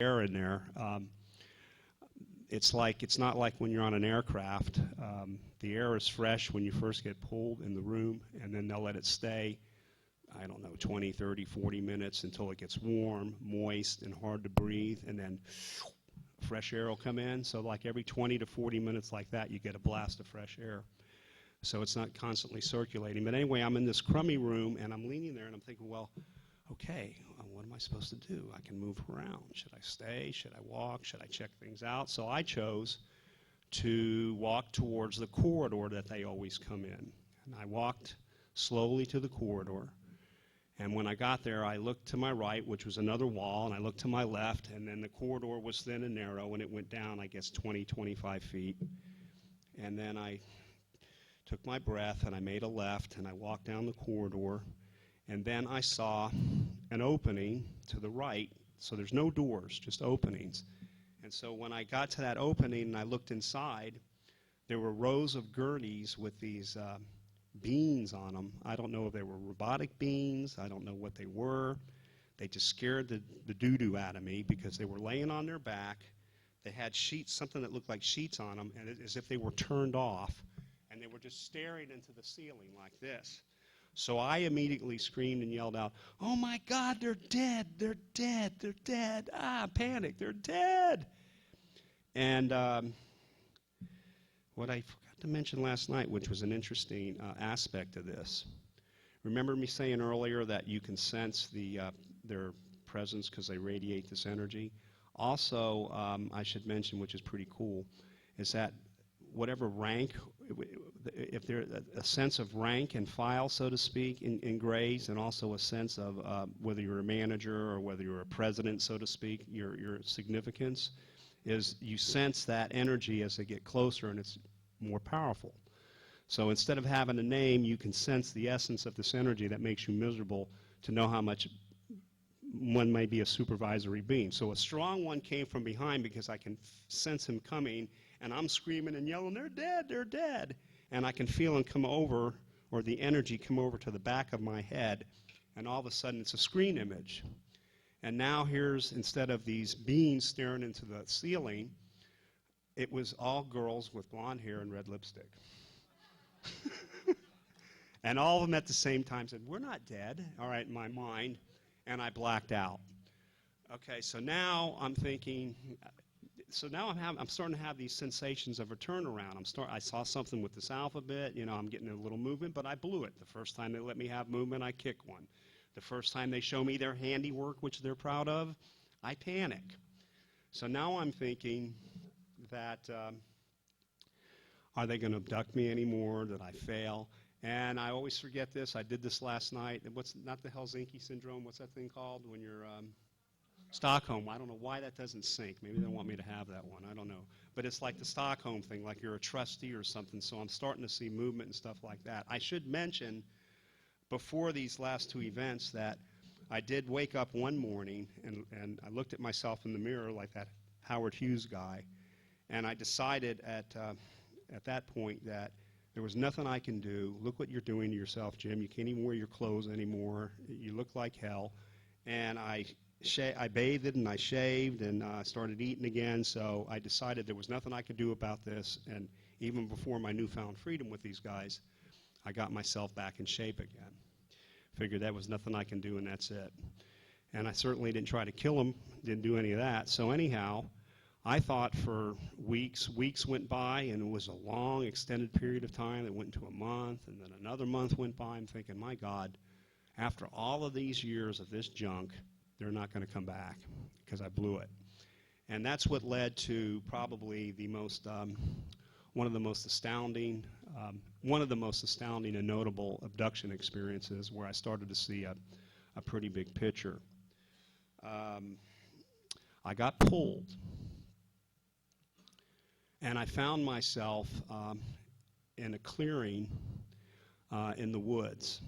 air in there. It's not like when you're on an aircraft. The air is fresh when you first get pulled in the room, and then they'll let it stay, I don't know, 20, 30, 40 minutes until it gets warm, moist, and hard to breathe, and then fresh air will come in. So like every 20 to 40 minutes like that, you get a blast of fresh air. So it's not constantly circulating. But anyway, I'm in this crummy room, and I'm leaning there, and I'm thinking, well, okay, what am I supposed to do? I can move around. Should I stay? Should I walk? Should I check things out? So I chose to walk towards the corridor that they always come in. And I walked slowly to the corridor. And when I got there, I looked to my right, which was another wall, and I looked to my left, and then the corridor was thin and narrow, and it went down, I guess, 20, 25 feet. And then I took my breath, and I made a left, and I walked down the corridor. And then I saw an opening to the right, so there's no doors, just openings. And so when I got to that opening and I looked inside, there were rows of gurneys with these beans on them. I don't know if they were robotic beans. I don't know what they were. They just scared the doo-doo out of me because they were laying on their back. They had sheets, something that looked like sheets on them, and as if they were turned off. And they were just staring into the ceiling like this. So I immediately screamed and yelled out, "Oh my God, they're dead, they're dead, they're dead." Panic, they're dead. And what I forgot to mention last night, which was an interesting aspect of this. Remember me saying earlier that you can sense their presence because they radiate this energy? Also, I should mention, which is pretty cool, is that whatever rank, if there's a sense of rank and file, so to speak, in grays, and also a sense of whether you're a manager or whether you're a president, so to speak, your significance, is you sense that energy as they get closer and it's more powerful. So instead of having a name, you can sense the essence of this energy that makes you miserable to know how much one may be a supervisory being. So a strong one came from behind because I can sense him coming, and I'm screaming and yelling, "They're dead, they're dead." And I can feel him come over, or the energy come over to the back of my head, and all of a sudden it's a screen image. And now here's, instead of these beings staring into the ceiling, it was all girls with blonde hair and red lipstick. And all of them at the same time said, "We're not dead," all right, in my mind, and I blacked out. Okay, so now I'm thinking, so now I'm starting to have these sensations of a turnaround. I saw something with this alphabet, I'm getting a little movement, but I blew it. The first time they let me have movement, I kick one. The first time they show me their handiwork, which they're proud of, I panic. So now I'm thinking that, are they going to abduct me anymore? Did I fail? And I always forget this. I did this last night. What's not the Helsinki syndrome? What's that thing called when you're Stockholm? I don't know why that doesn't sync. Maybe they want me to have that one. I don't know. But it's like the Stockholm thing, like you're a trustee or something. So I'm starting to see movement and stuff like that. I should mention before these last two events that I did wake up one morning and I looked at myself in the mirror like that Howard Hughes guy, and I decided at that point that there was nothing I can do. Look what you're doing to yourself, Jim. You can't even wear your clothes anymore. You look like hell. And I bathed and I shaved and I started eating again, so I decided there was nothing I could do about this, and even before my newfound freedom with these guys, I got myself back in shape again. Figured that was nothing I can do and that's it. And I certainly didn't try to kill them, didn't do any of that. So anyhow, I thought for weeks went by, and it was a long extended period of time that went into a month, and then another month went by. I'm thinking, my God, after all of these years of this junk, they're not going to come back because I blew it. And that's what led to probably the most, one of the most astounding and notable abduction experiences where I started to see a pretty big picture. I got pulled, and I found myself in a clearing in the woods.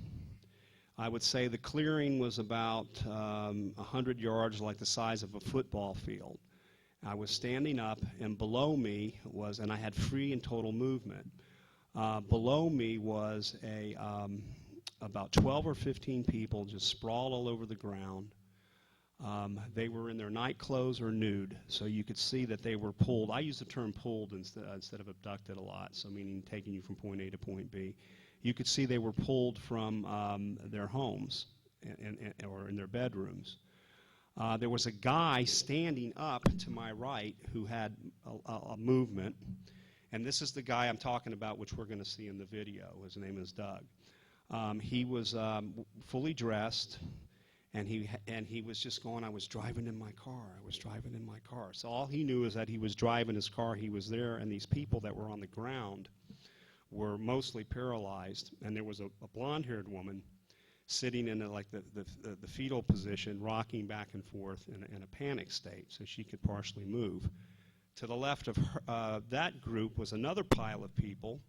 I would say the clearing was about 100 yards, like the size of a football field. I was standing up, and below me was, and I had free and total movement. Below me was about 12 or 15 people just sprawled all over the ground. They were in their night clothes or nude, so you could see that they were pulled. I use the term pulled instead of abducted a lot, so meaning taking you from point A to point B. You could see they were pulled from their homes or in their bedrooms. There was a guy standing up to my right who had a movement, and this is the guy I'm talking about, which we're going to see in the video. His name is Doug. He was fully dressed, and he was just going, I was driving in my car, I was driving in my car. So all he knew is that he was driving his car, he was there, and these people that were on the ground were mostly paralyzed, and there was a blonde-haired woman sitting in the fetal position, rocking back and forth in a panic state, so she could partially move. To the left of her, that group was another pile of people,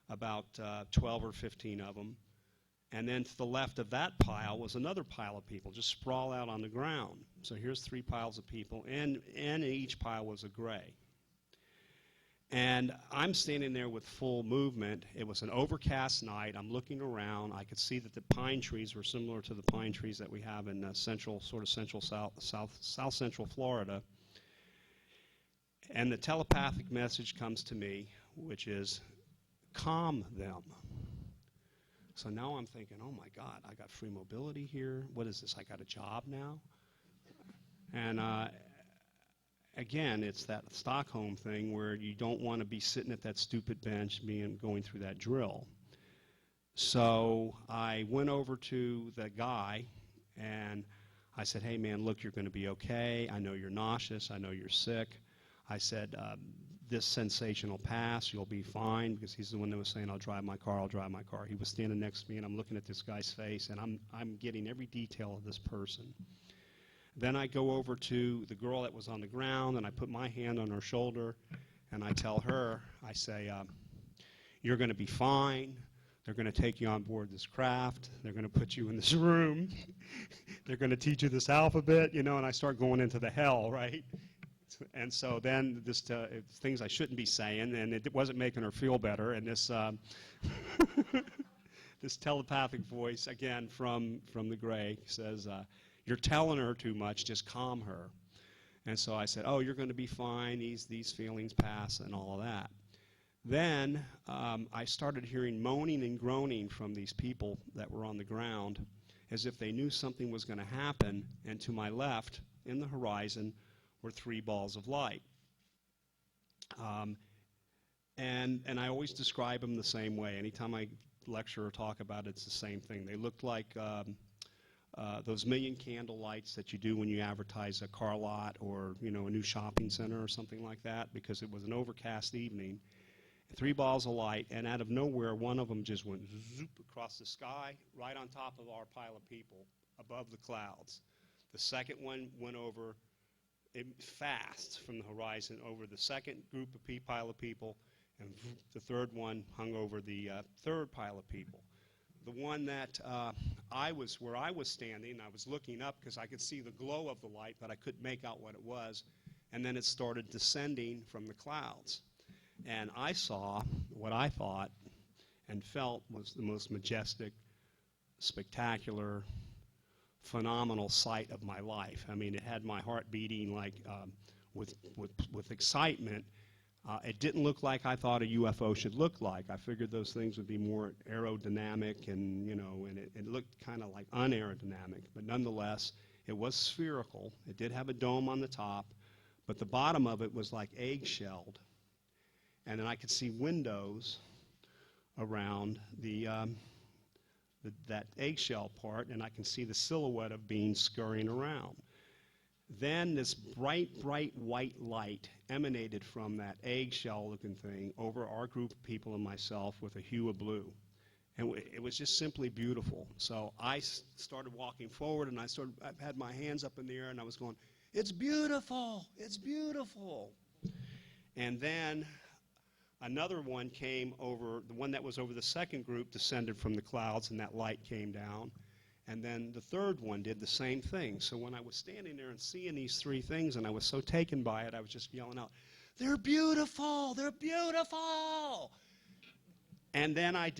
about 12 or 15 of them, and then to the left of that pile was another pile of people, just sprawled out on the ground. So here's 3 piles of people, and in each pile was a gray. And I'm standing there with full movement. It was an overcast night. I'm looking around. I could see that the pine trees were similar to the pine trees that we have in south central Florida. And the telepathic message comes to me, which is, calm them. So now I'm thinking, oh my God, I got free mobility here. What is this? I got a job now? And again, it's that Stockholm thing where you don't want to be sitting at that stupid bench going through that drill. So I went over to the guy and I said, hey man, look, you're going to be okay. I know you're nauseous. I know you're sick. I said, this sensation will pass. You'll be fine, because he's the one that was saying, I'll drive my car, I'll drive my car. He was standing next to me, and I'm looking at this guy's face, and I'm getting every detail of this person. Then I go over to the girl that was on the ground, and I put my hand on her shoulder, and I tell her, I say, you're going to be fine. They're going to take you on board this craft. They're going to put you in this room. They're going to teach you this alphabet, you know, and I start going into the hell, right? And so then this things I shouldn't be saying, and it wasn't making her feel better. And this this telepathic voice, again from the gray, says, you're telling her too much, just calm her. And so I said, oh, you're going to be fine, these feelings pass and all of that. Then I started hearing moaning and groaning from these people that were on the ground, as if they knew something was going to happen, and to my left, in the horizon, were 3 balls of light. And I always describe them the same way. Anytime I lecture or talk about it, it's the same thing. They looked like those million candle lights that you do when you advertise a car lot or, you know, a new shopping center or something like that, because it was an overcast evening. 3 balls of light, and out of nowhere, one of them just went zoop across the sky, right on top of our pile of people, above the clouds. The second one went over fast from the horizon over the second group of pile of people, and the third one hung over the third pile of people. The one that where I was standing, I was looking up because I could see the glow of the light, but I couldn't make out what it was, and then it started descending from the clouds. And I saw what I thought and felt was the most majestic, spectacular, phenomenal sight of my life. I mean, it had my heart beating like with excitement. It didn't look like I thought a UFO should look like. I figured those things would be more aerodynamic, and you know, and it looked kind of like unaerodynamic. But nonetheless, it was spherical. It did have a dome on the top, but the bottom of it was like egg-shelled. And then I could see windows around that eggshell part, and I can see the silhouette of beings scurrying around. Then this bright, bright white light emanated from that eggshell-looking thing over our group of people and myself with a hue of blue. And it was just simply beautiful. So I started walking forward, and I had my hands up in the air, and I was going, it's beautiful, it's beautiful. And then another one came over, the one that was over the second group descended from the clouds, and that light came down. And then the third one did the same thing. So when I was standing there and seeing these 3 things, and I was so taken by it, I was just yelling out, they're beautiful, they're beautiful. And then I did.